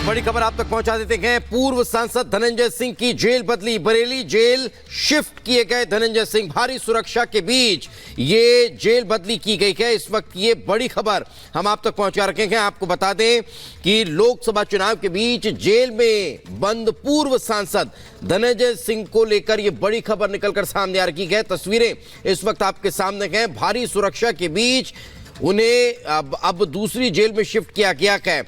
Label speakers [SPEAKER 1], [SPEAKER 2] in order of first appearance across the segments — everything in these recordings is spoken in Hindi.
[SPEAKER 1] बड़ी खबर आप तक पहुंचा देते हैं। पूर्व सांसद धनंजय सिंह की जेल बदली, बरेली जेल शिफ्ट किए गए धनंजय सिंह। भारी सुरक्षा के बीच ये जेल बदली की गई है। इस वक्त ये बड़ी खबर हम आप तक पहुंचा रखे हैं। आपको बता दें कि लोकसभा चुनाव के बीच जेल में बंद पूर्व सांसद धनंजय सिंह को लेकर यह बड़ी खबर निकलकर सामने आ रही है। तस्वीरें इस वक्त आपके सामने हैं। भारी सुरक्षा के बीच उन्हें अब दूसरी जेल में शिफ्ट किया गया है।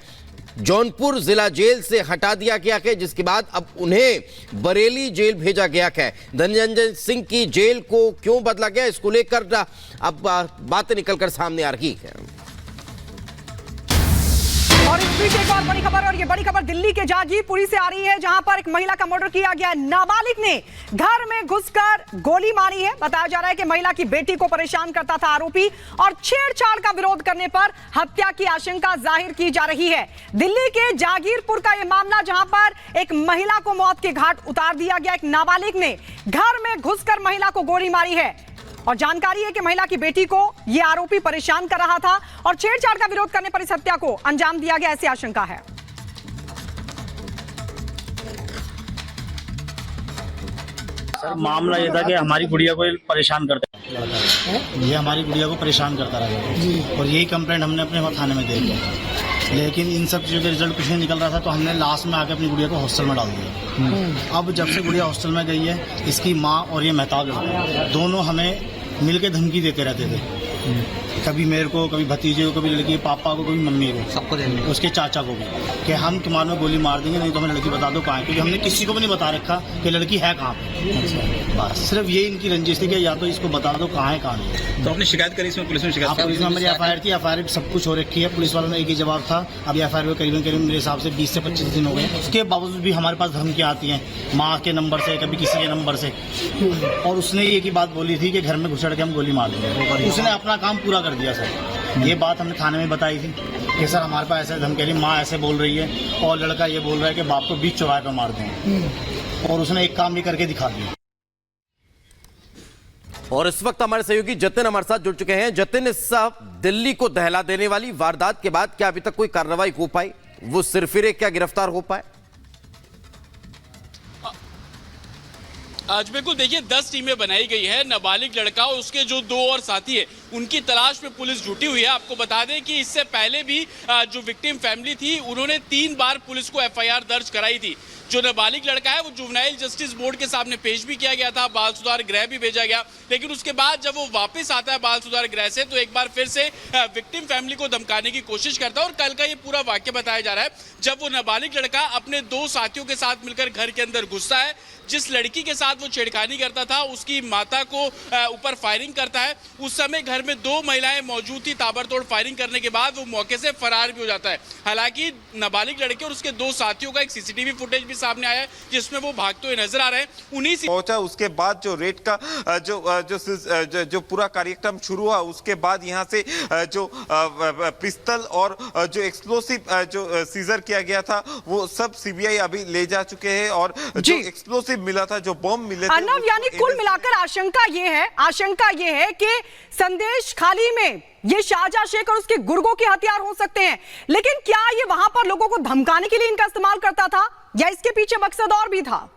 [SPEAKER 1] जौनपुर जिला जेल से हटा दिया गया है, जिसके बाद अब उन्हें बरेली जेल भेजा गया है। धनंजय सिंह की जेल को क्यों बदला गया, इसको लेकर अब बातें निकलकर सामने आ रही है।
[SPEAKER 2] और इस बीच एक और बड़ी खबर, और ये बड़ी खबर दिल्ली के जागीरपुरी से आ रही है, जहां पर एक महिला का मर्डर किया गया। नाबालिग ने घर में घुसकर गोली मारी है। बताया जा रहा है कि महिला की बेटी को परेशान करता था आरोपी, और छेड़छाड़ का विरोध करने पर हत्या की आशंका जाहिर की जा रही है। दिल्ली के जागीरपुर का यह मामला, जहां पर एक महिला को मौत के घाट उतार दिया गया। एक नाबालिग ने घर में घुसकर महिला को गोली मारी है, और जानकारी है कि महिला की बेटी को यह आरोपी परेशान कर रहा था, और छेड़छाड़ का विरोध करने पर इस हत्या को अंजाम दिया गया, ऐसी आशंका है।
[SPEAKER 3] सर मामला ये था कि हमारी गुड़िया को परेशान करता है, ये हमारी गुड़िया को परेशान करता रहा, और यही कंप्लेंट हमने अपने थाने में दे दिया। लेकिन इन सब चीज़ों का रिजल्ट कुछ नहीं निकल रहा था, तो हमने लास्ट में आके अपनी गुड़िया को हॉस्टल में डाल दिया। अब जब से गुड़िया हॉस्टल में गई है, इसकी माँ और ये मेहताब दोनों हमें मिलके धमकी देते रहते थे। कभी मेरे को, कभी भतीजे को, कभी लड़की पापा को, कभी मम्मी को, सबको देंगे, उसके चाचा को भी, कि हम तुम्हारे में गोली मार देंगे, नहीं तो हमें लड़की बता दो कहाँ है। क्योंकि हमने किसी को भी नहीं बता रखा कि लड़की है कहाँ पे। बस सिर्फ ये इनकी रंजिश थी कि या तो इसको बता दो कहाँ है कहाँ नहीं।
[SPEAKER 4] तो आपने शिकायत करी इसमें? पुलिस में शिकायत?
[SPEAKER 3] पुलिस में हमारी FIR थी, FIR सब कुछ हो रखी है। पुलिस वालों ने एक ही जवाब था। अब FIR में करीबन मेरे हिसाब से 20 से 25 दिन हो गए। उसके बावजूद भी हमारे पास धमकियाँ आती हैं, माँ के नंबर से, कभी किसी के नंबर से। और उसने एक ही बात बोली थी कि घर में घुसड़ के हम गोली मार देंगे। उसने अपना काम पूरा कर दिया सर। ये बात हमने थाने में बताई थी कि सर हमारे पास ऐसे धमकी, माँ ऐसे बोल रही है, और लड़का ये बोल रहा है कि बाप को बीच चौराहे पर मार दें। और उसने एक काम भी करके दिखा दिया।
[SPEAKER 1] और इस वक्त हमारे सहयोगी जतिन हमारे साथ जुड़ चुके हैं। जतिन, इस दिल्ली को दहला देने वाली वारदात के बाद क्या अभी तक कोई कार्रवाई हो पाई? वो सिरफिरे क्या गिरफ्तार हो पाए?
[SPEAKER 5] आज बिल्कुल देखिए 10 टीमें बनाई गई है। नाबालिग लड़का और उसके जो 2 और साथी है, उनकी तलाश में पुलिस जुटी हुई है। आपको बता दें कि इससे पहले भी जो विक्टिम फैमिली थी, उन्होंने 3 बार पुलिस को FIR दर्ज कराई थी। जो नाबालिग लड़का है वो जुवेनाइल जस्टिस बोर्ड के सामने पेश भी किया गया था, बाल सुधार गृह भी भेजा गया। लेकिन उसके बाद जब वो वापस आता है बाल सुधार गृह से, तो एक बार फिर से विक्टिम फैमिली को धमकाने की कोशिश करता है। और कल का ये पूरा वाक्य बताया जा रहा है, जब वो नाबालिग लड़का अपने 2 साथियों के साथ मिलकर घर के अंदर घुसता है। जिस लड़की के साथ वो छेड़खानी करता था, उसकी माता को ऊपर फायरिंग करता है। उस समय घर में 2 महिलाएं मौजूद थी। ताबड़तोड़ फायरिंग करने के बाद वो मौके से फरार भी हो जाता है। हालांकि नाबालिग लड़के और उसके 2 साथियों का एक CCTV फुटेज भी सामने आया है, जिसमें वो भागते हुए नजर आ रहे हैं। उन्हीं से
[SPEAKER 6] पहुंचा। उसके बाद जो रेड का जो पूरा कार्यक्रम शुरू हुआ, उसके बाद यहाँ से जो पिस्तल और जो एक्सप्लोसिव जो सीजर किया गया था, वो सब CBI अभी ले जा चुके हैं। और जो एक्सप्लोसिव मिला था, जो बम मिले थे,
[SPEAKER 2] अर्नब, यानी कुल मिलाकर आशंका ये है कि संदेश खाली में ये शाहजहां शेख और उसके गुर्गों के हथियार हो सकते हैं। लेकिन क्या ये वहां पर लोगों को धमकाने के लिए इनका इस्तेमाल करता था, या इसके पीछे मकसद और भी था?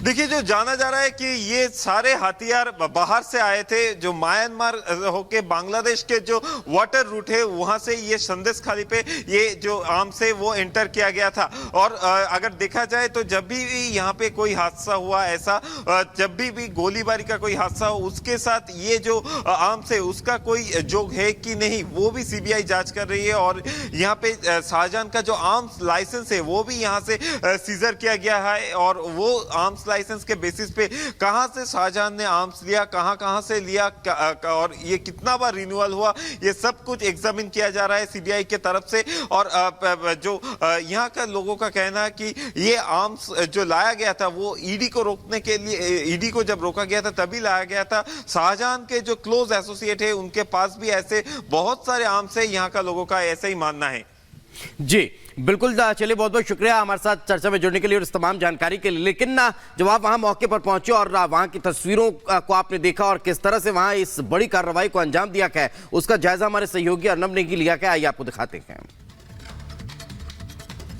[SPEAKER 6] देखिए, जो जाना जा रहा है कि ये सारे हथियार बाहर से आए थे। जो म्यांमार होके बांग्लादेश के जो वाटर रूट है, वहां से ये संदेश खाली पे ये जो आर्म्स है वो एंटर किया गया था। और अगर देखा जाए तो जब भी यहाँ पे कोई हादसा हुआ, ऐसा जब भी गोलीबारी का कोई हादसा हो, उसके साथ ये जो आर्म्स है उसका कोई जोग है कि नहीं, वो भी CBI जांच कर रही है। और यहाँ पे शाहजहां का जो आर्म्स लाइसेंस है वो भी यहाँ से सीजर किया गया है। और वो आर्म्स लाइसेंस के बेसिस पे कहां से शाहजहां ने आर्म्स लिया, कहां से लिया, और ये कितना बार रिन्यूअल हुआ, ये सब कुछ एग्जामिन किया जा रहा है CBI के तरफ से। और जो यहाँ का लोगों का कहना है कि ये आर्म्स जो लाया गया था वो ED को रोकने के लिए, ED को जब रोका गया था तभी लाया गया था। शाहजहां के जो क्लोज एसोसिएट है उनके पास भी ऐसे बहुत सारे आर्म्स है, यहाँ का लोगों का ऐसा ही मानना है।
[SPEAKER 1] जी बिल्कुल, चलिए बहुत बहुत शुक्रिया हमारे साथ चर्चा में जुड़ने के लिए और इस तमाम जानकारी के लिए। लेकिन ना जब आप वहां मौके पर पहुंचे और वहां की तस्वीरों को आपने देखा और किस तरह से वहां इस बड़ी कार्रवाई को अंजाम दिया गया, उसका जायजा हमारे सहयोगी अर्नब ने लिया गया, आइए आपको दिखाते हैं।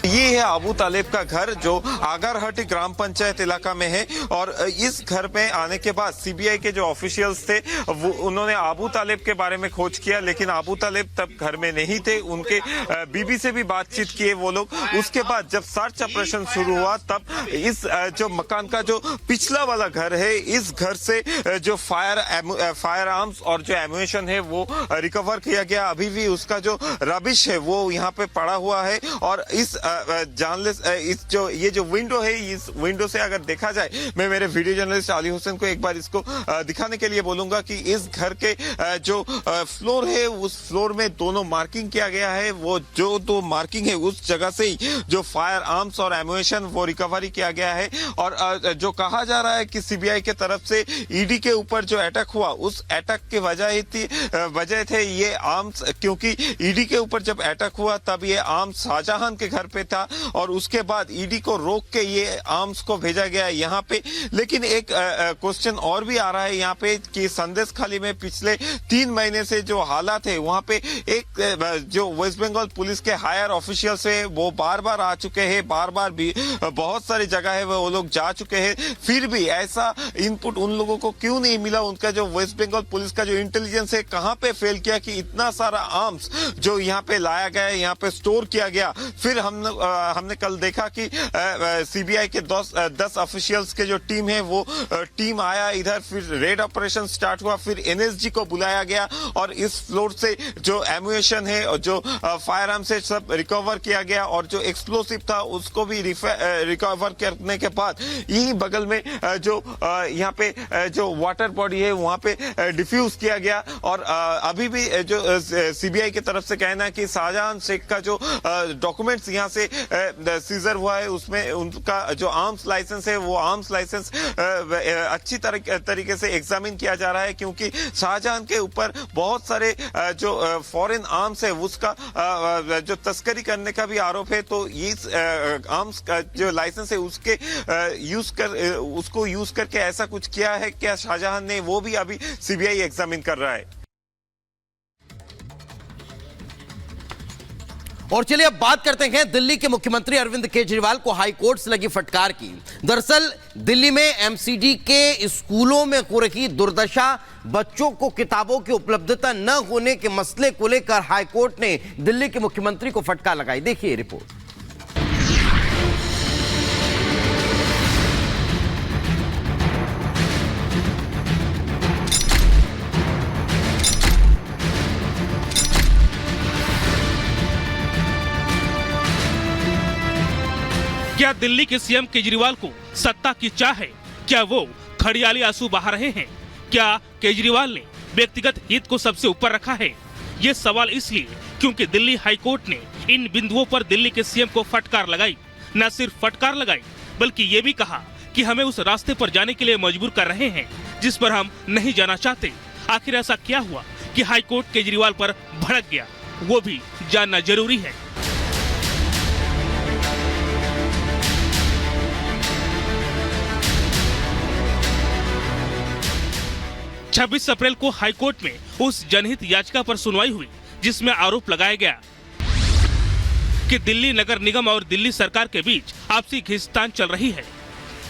[SPEAKER 6] ये है अबू तालिब का घर जो आगरहटी ग्राम पंचायत इलाका में है और इस घर में आने के बाद सीबीआई के जो ऑफिशियल्स थे वो उन्होंने अबू तालिब के बारे में खोज किया, लेकिन अबू तालिब तब घर में नहीं थे। उनके बीबी से भी बातचीत किए वो लोग। उसके बाद जब सर्च ऑपरेशन शुरू हुआ तब इस जो मकान का जो पिछला वाला घर है, इस घर से जो फायर आर्म्स और जो एम्यूनेशन है वो रिकवर किया गया। अभी भी उसका जो रबिश है वो यहाँ पे पड़ा हुआ है और इस इस जो ये जो विंडो है, इस विंडो से अगर देखा जाए, मैं मेरे वीडियो जर्नलिस्ट अली हुसैन को एक बार इसको दिखाने के लिए बोलूंगा कि इस घर के जो फ्लोर है उस फ्लोर में दोनों मार्किंग किया गया है। वो जो दो मार्किंग है उस जगह से ही जो फायर आर्म्स और एम्यूनेशन वो रिकवरी किया गया है। और जो कहा जा रहा है कि सीबीआई के तरफ से ईडी के ऊपर जो अटैक हुआ उस अटैक की वजह थे ये आर्म्स, क्योंकि ईडी के ऊपर जब अटैक हुआ तब ये आर्म्स शाहजहां के घर पे था और उसके बाद ईडी को रोक के ये आर्म्स को भेजा गया यहाँ पे। लेकिन एक क्वेश्चन और भी आ रहा है यहाँ पे कि संदेश खाली में पिछले 3 महीने से जो हालात है वहां पे एक जो वेस्ट बंगाल पुलिस के हायर ऑफिशियल्स है वो बार बार आ चुके हैं, बार बार भी बहुत सारी जगह है वो लोग जा चुके हैं, फिर भी ऐसा इनपुट उन लोगों को क्यों नहीं मिला? उनका जो वेस्ट बंगाल पुलिस का जो इंटेलिजेंस है कहाँ पे फेल किया कि इतना सारा आर्म्स जो यहाँ पे लाया गया, यहाँ पे स्टोर किया गया। फिर हमने कल देखा कि सीबीआई के 10 ऑफिशियल्स के जो टीम है वो टीम आया इधर, फिर रेड ऑपरेशन स्टार्ट हुआ, फिर एनएसजी को बुलाया गया और इस फ्लोर से जो एम्यूनेशन है और जो फायर आर्म से सब रिकवर किया गया और जो एक्सप्लोसिव था उसको भी रिकवर करने के बाद यही बगल में जो यहाँ पे जो वाटर बॉडी है वहां पे डिफ्यूज किया गया। और अभी भी जो सीबीआई की तरफ से कहना है कि शाहजहां शेख का जो डॉक्यूमेंट्स यहाँ से सीजर हुआ है उसमें उनका जो आर्म्स लाइसेंस है वो आर्म्स लाइसेंस अच्छी तरीके से एग्जामिन किया जा रहा है, क्योंकि शाहजहां के ऊपर बहुत सारे जो फॉरेन आर्म्स है उसका जो तस्करी करने का भी आरोप है। तो ये आर्म्स का जो लाइसेंस है उसके उसको यूज करके ऐसा कुछ किया है क्या शाहजहां ने, वो भी अभी सीबीआई एग्जामिन कर रहा है।
[SPEAKER 1] और चलिए अब बात करते हैं दिल्ली के मुख्यमंत्री अरविंद केजरीवाल को हाई कोर्ट से लगी फटकार की। दरअसल दिल्ली में एमसीडी के स्कूलों में हो रही दुर्दशा, बच्चों को किताबों की उपलब्धता न होने के मसले को लेकर हाई कोर्ट ने दिल्ली के मुख्यमंत्री को फटकार लगाई। देखिए रिपोर्ट।
[SPEAKER 7] क्या दिल्ली के सीएम केजरीवाल को सत्ता की चाह है? क्या वो खड़ियाली आंसू बहा रहे हैं? क्या केजरीवाल ने व्यक्तिगत हित को सबसे ऊपर रखा है? ये सवाल इसलिए क्योंकि दिल्ली हाईकोर्ट ने इन बिंदुओं पर दिल्ली के सीएम को फटकार लगाई। न सिर्फ फटकार लगाई बल्कि ये भी कहा कि हमें उस रास्ते पर जाने के लिए मजबूर कर रहे हैं जिस पर हम नहीं जाना चाहते। आखिर ऐसा क्या हुआ कि हाईकोर्ट केजरीवाल पर भड़क गया, वो भी जानना जरूरी है। 26 अप्रैल को हाईकोर्ट में उस जनहित याचिका पर सुनवाई हुई जिसमें आरोप लगाया गया कि दिल्ली नगर निगम और दिल्ली सरकार के बीच आपसी खींचतान चल रही है,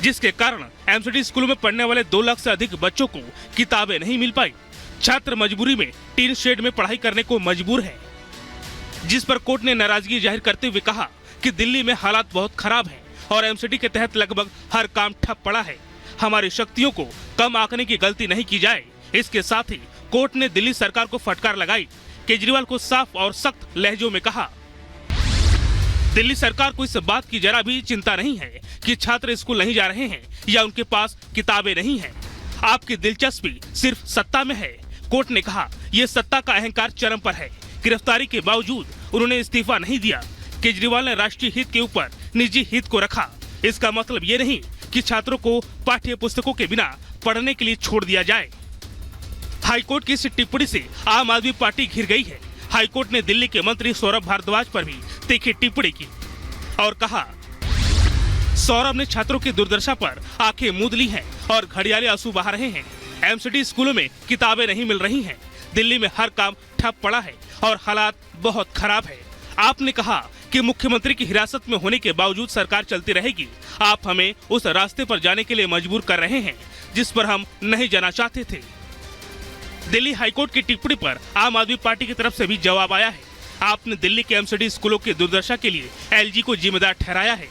[SPEAKER 7] जिसके कारण एमसीडी स्कूलों में पढ़ने वाले 2 लाख से अधिक बच्चों को किताबें नहीं मिल पाई। छात्र मजबूरी में टीन शेड में पढ़ाई करने को मजबूर है, जिस पर कोर्ट ने नाराजगी जाहिर करते हुए कहा कि दिल्ली में हालात बहुत खराब हैं और एमसीडी के तहत लगभग हर काम ठप पड़ा है। हमारी शक्तियों को कम आंकने की गलती नहीं की जाए। इसके साथ ही कोर्ट ने दिल्ली सरकार को फटकार लगाई। केजरीवाल को साफ और सख्त लहजों में कहा, दिल्ली सरकार को इस बात की जरा भी चिंता नहीं है कि छात्र स्कूल नहीं जा रहे हैं या उनके पास किताबें नहीं हैं। आपकी दिलचस्पी सिर्फ सत्ता में है। कोर्ट ने कहा, यह सत्ता का अहंकार चरम पर है। गिरफ्तारी के बावजूद उन्होंने इस्तीफा नहीं दिया। केजरीवाल ने राष्ट्रीय हित के ऊपर निजी हित को रखा। इसका मतलब ये नहीं कि छात्रों को पाठ्य पुस्तकों के बिना पढ़ने के लिए छोड़ दिया जाए। हाईकोर्ट की इस टिप्पणी से आम आदमी पार्टी घिर गई है। हाईकोर्ट ने दिल्ली के मंत्री सौरभ भारद्वाज पर भी तीखी टिप्पणी की और कहा, सौरभ ने छात्रों की दुर्दशा पर आंखें मूंद ली हैं और घड़ियाले आंसू बहा रहे हैं। एमसीडी स्कूलों में किताबें नहीं मिल रही हैं। दिल्ली में हर काम ठप पड़ा है और हालात बहुत खराब है। आपने कहा कि मुख्यमंत्री की हिरासत में होने के बावजूद सरकार चलती रहेगी। आप हमें उस रास्ते पर जाने के लिए मजबूर कर रहे हैं जिस पर हम नहीं जाना चाहते थे। दिल्ली हाईकोर्ट की टिप्पणी पर आम आदमी पार्टी की तरफ से भी जवाब आया है। आपने दिल्ली के एमसीडी स्कूलों की दुर्दशा के लिए एलजी को जिम्मेदार ठहराया है।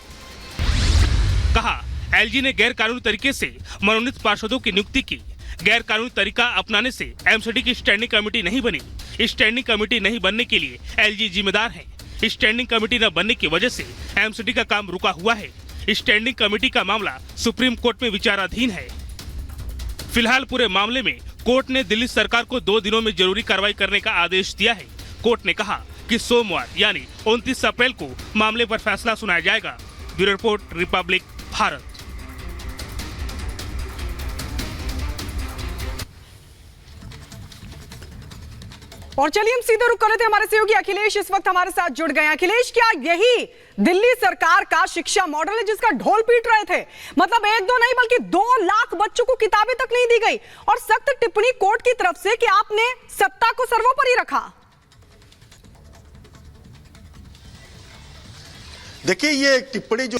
[SPEAKER 7] कहा, एलजी ने गैर कानूनी तरीके से मनोनीत पार्षदों की नियुक्ति की। गैर कानूनी तरीका अपनाने से एमसीडी की स्टैंडिंग कमेटी नहीं बनी। स्टैंडिंग कमेटी नहीं बनने के लिए एलजी जिम्मेदार है। स्टैंडिंग कमेटी न बनने की वजह से एमसीडी का काम रुका हुआ है। स्टैंडिंग कमेटी का मामला सुप्रीम कोर्ट में विचाराधीन है। फिलहाल पूरे मामले में कोर्ट ने दिल्ली सरकार को 2 दिनों में जरूरी कार्रवाई करने का आदेश दिया है। कोर्ट ने कहा कि सोमवार यानी 29 अप्रैल को मामले पर फैसला सुनाया जाएगा। Bureau report, Republic Bharat.
[SPEAKER 2] और चलिए हम सीधे रुक कर रहे थे, हमारे सहयोगी अखिलेश इस वक्त हमारे साथ जुड़ गए हैं। अखिलेश, क्या यही दिल्ली सरकार का शिक्षा मॉडल है जिसका ढोल पीट रहे थे? मतलब 1-2 नहीं बल्कि 2 लाख बच्चों को किताबें तक नहीं दी गई और सख्त टिप्पणी कोर्ट की तरफ से कि आपने सत्ता को सर्वोपरि रखा।
[SPEAKER 8] देखिए, ये टिप्पणी जो